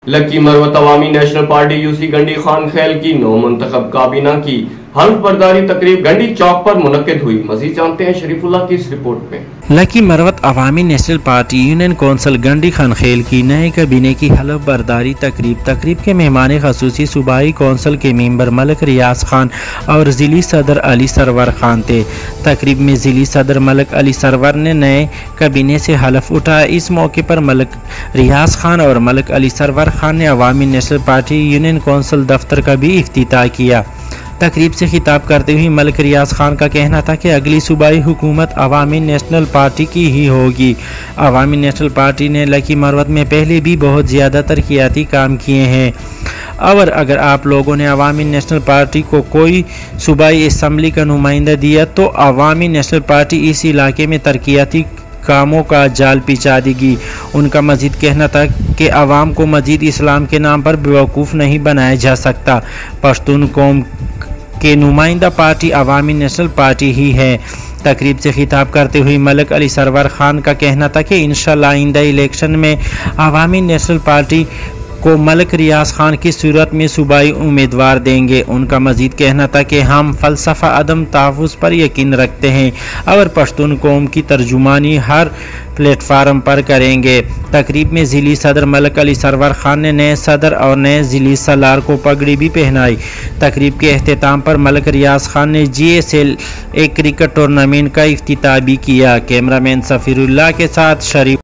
لکی مروت عوامی national party Yossi گنڈی خان خیل کی نو منتخب کابینہ کی حلف برداری تقریب گنڈی چوک پر منعقد ہوئی۔ مزید جانتے ہیں شریف اللہ کی اس رپورٹ میں۔ لکی مروت عوامی نیشنل پارٹی یونین کونسل گنڈی خان خیل کی نئے کابینہ کی حلف برداری تقریب کے مہمان خصوصی صوبائی کونسل کے ممبر ملک ریاض خان اور ضلعی صدر علی سرور خان تھے۔ تقریب میں ضلعی صدر ملک علی سرور نے نئے کابینہ سے حلف اٹھایا۔ اس موقع پر ملک ریاض خان اور ملک علی سرور خان نے عوامی نیشنل پارٹی یونین کونسل دفتر کا بھی افتتاح کیا۔ تقریب سے خطاب کرتے ہوئے ملک ریاض خان کا کہنا تھا کہ اگلی صوبائی حکومت عوامی نیشنل پارٹی کی ہی ہوگی۔ عوامی نیشنل پارٹی نے لکی مروت میں پہلے بھی بہت زیادہ ترقیاتی کام کیے ہیں، اور اگر آپ لوگوں نے عوامی نیشنل پارٹی کو کوئی صوبائی اسمبلی کا نمائندہ دیا تو عوامی نیشنل پارٹی اس علاقے میں ترقیاتی کاموں کا جال بچھا دے گی۔ ان کا مزید کہنا تھا کہ عوام کو مزید اسلام کے نام پر بیوقوف نہیں بنایا جا سکتا۔ پشتون قوم کے نمائندہ پارٹی عوامی نیشنل پارٹی ہی ہے۔ تقریب سے خطاب کرتے ہوئے ملک علی سرور خان کا کہنا تھا کہ انشاءاللہ آئندہ الیکشن میں عوامی نیشنل پارٹی کو ملک ریاض خان کی صورت میں صوبائی امیدوار دیں گے۔ ان کا مزید کہنا تھا کہ ہم فلسفہ عدم تحفظ پر یقین رکھتے ہیں اور پشتون قوم کی ترجمانی ہر پلیٹ فارم پر کریں گے۔ تقریب میں ضلعی صدر ملک علی سرور خان نے نئے صدر اور نئے ضلعی سالار کو پگڑی بھی پہنائی۔ تقریب کے اختتام پر ملک ریاض خان نے GSL کرکٹ ٹورنامنٹ کا افتتاح بھی کیا۔ کیمرہ مین سفیر اللہ کے ساتھ شریف